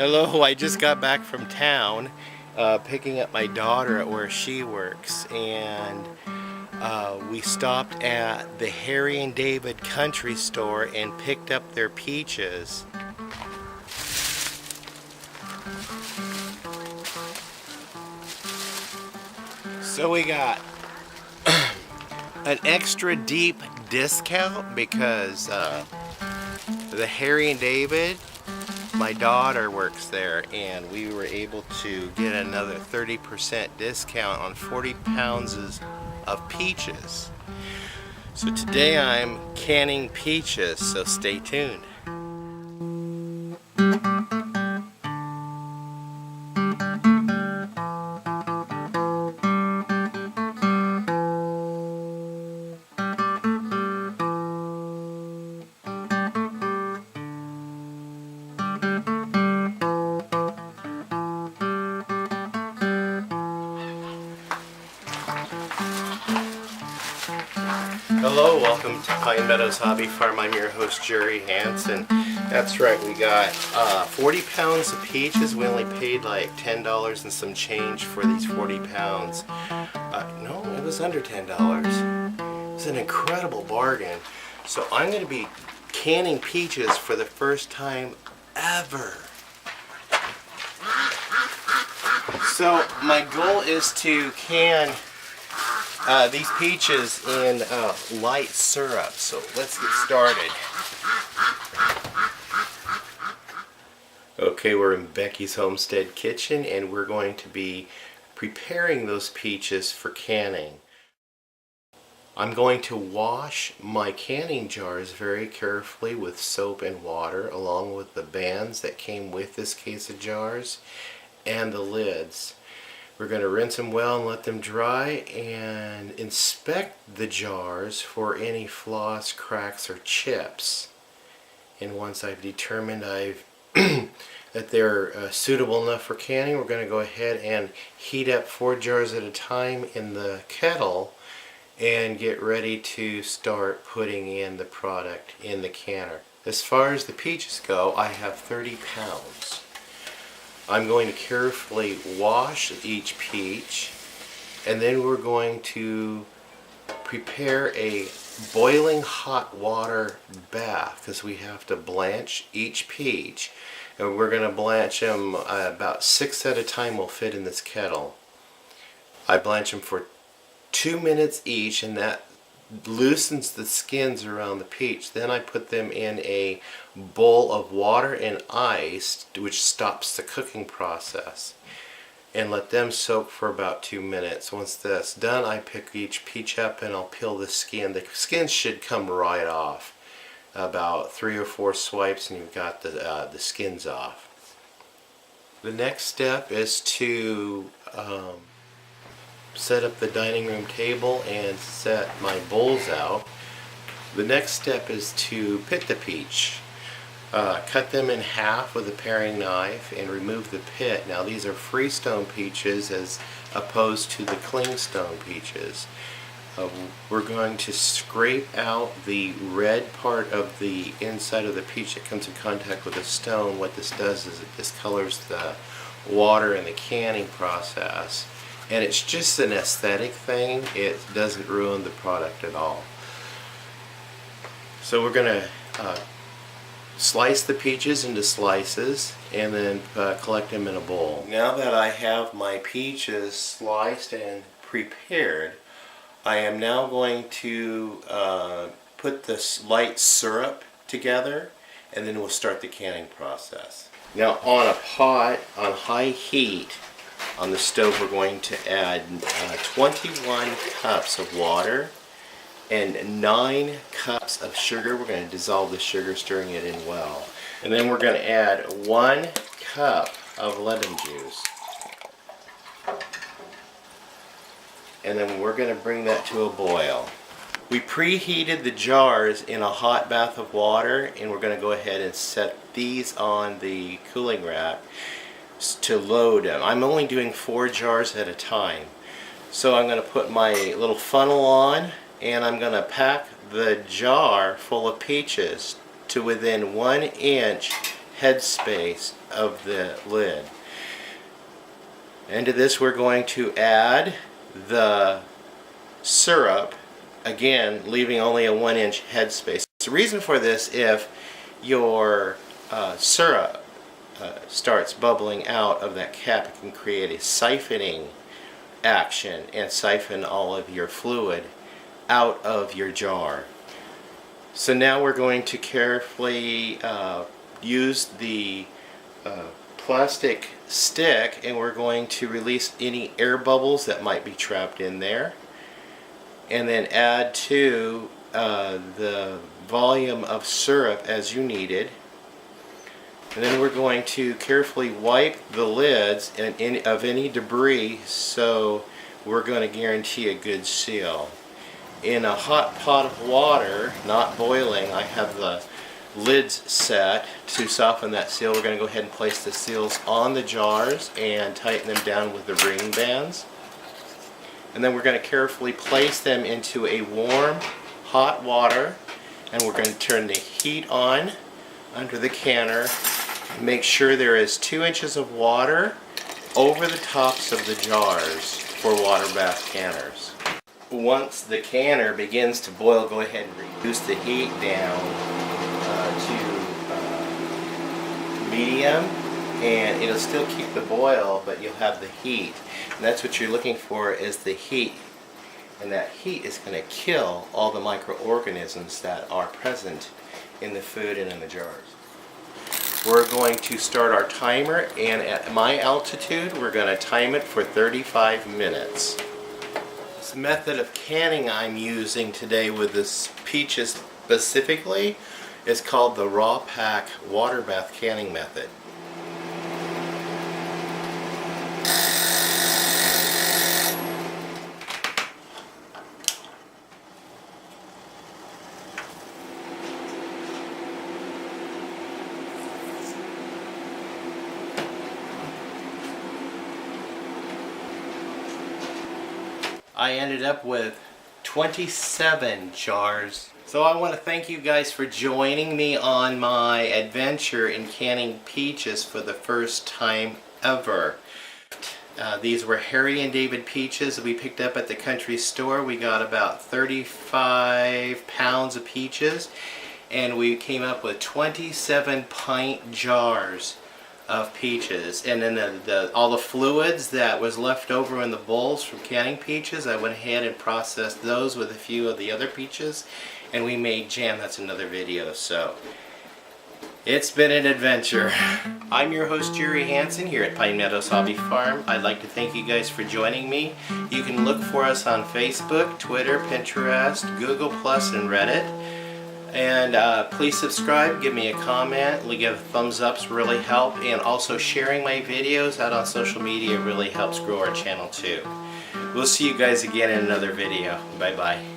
Hello, I just got back from town picking up my daughter at where she works, and we stopped at the Harry and David Country Store and picked up their peaches. So we got an extra deep discount because the Harry and David, my daughter works there, and we were able to get another 30% discount on 40 pounds of peaches. So today I'm canning peaches, so stay tuned. Hello, welcome to Pine Meadows Hobby Farm. I'm your host, Jerry Hansen. That's right, we got 40 pounds of peaches. We only paid like $10 and some change for these 40 pounds. No, it was under $10. It was an incredible bargain. So I'm going to be canning peaches for the first time ever. So my goal is to can these peaches in light syrup. So let's get started. Okay, we're in Becky's Homestead kitchen and we're going to be preparing those peaches for canning. I'm going to wash my canning jars very carefully with soap and water, along with the bands that came with this case of jars and the lids. We're going to rinse them well and let them dry and inspect the jars for any flaws, cracks, or chips. And once I've determined that they're suitable enough for canning, we're going to go ahead and heat up 4 jars at a time in the kettle and get ready to start putting in the product in the canner. As far as the peaches go, I have 30 pounds. I'm going to carefully wash each peach, and then we're going to prepare a boiling hot water bath because we have to blanch each peach, and we're going to blanch them about 6 at a time will fit in this kettle. I blanch them for 2 minutes each, and that loosens the skins around the peach. Then I put them in a bowl of water and ice, which stops the cooking process, and let them soak for about 2 minutes. Once that's done, I pick each peach up and I'll peel the skin. The skin should come right off. About 3 or 4 swipes and you've got the skins off. The next step is to set up the dining room table and set my bowls out. The next step is to pit the peach. Cut them in half with a paring knife and remove the pit. Now these are freestone peaches as opposed to the clingstone peaches. We're going to scrape out the red part of the inside of the peach that comes in contact with the stone. What this does is it discolors the water in the canning process. And it's just an aesthetic thing. It doesn't ruin the product at all. So we're going to slice the peaches into slices and then collect them in a bowl. Now that I have my peaches sliced and prepared, I am now going to put this light syrup together, and then we'll start the canning process. Now on a pot on high heat on the stove, we're going to add 21 cups of water and 9 cups of sugar. We're going to dissolve the sugar, stirring it in well. And then we're going to add 1 cup of lemon juice. And then we're going to bring that to a boil. We preheated the jars in a hot bath of water, and we're going to go ahead and set these on the cooling rack to load them. I'm only doing 4 jars at a time. So I'm going to put my little funnel on, and I'm going to pack the jar full of peaches to within 1 inch headspace of the lid. And to this we're going to add the syrup, again leaving only a 1-inch headspace. The reason for this, if your syrup starts bubbling out of that cap, it can create a siphoning action and siphon all of your fluid out of your jar. So now we're going to carefully use the plastic stick, and we're going to release any air bubbles that might be trapped in there, and then add to the volume of syrup as you needed. And then we're going to carefully wipe the lids of any debris, so we're going to guarantee a good seal. In a hot pot of water, not boiling, I have the lids set to soften that seal. We're going to go ahead and place the seals on the jars and tighten them down with the ring bands. And then we're going to carefully place them into a warm, hot water, and we're going to turn the heat on under the canner. Make sure there is 2 inches of water over the tops of the jars for water bath canners. Once the canner begins to boil, go ahead and reduce the heat down to medium, and it'll still keep the boil, but you'll have the heat. And that's what you're looking for, is the heat. And that heat is going to kill all the microorganisms that are present in the food and in the jars. We're going to start our timer, and at my altitude we're going to time it for 35 minutes. This method of canning I'm using today with this peaches specifically is called the raw pack water bath canning method. I ended up with 27 jars. So I want to thank you guys for joining me on my adventure in canning peaches for the first time ever. These were Harry and David peaches that we picked up at the country store. We got about 35 pounds of peaches, and we came up with 27 pint jars of peaches. And then all the fluids that was left over in the bowls from canning peaches, I went ahead and processed those with a few of the other peaches, and we made jam. That's another video. So it's been an adventure. I'm your host, Jerry Hansen, here at Pine Meadows Hobby Farm. I'd like to thank you guys for joining me. You can look for us on Facebook, Twitter, Pinterest, Google+, and Reddit. And please subscribe, give me a comment, give thumbs ups really help, and also sharing my videos out on social media really helps grow our channel too. We'll see you guys again in another video. Bye bye.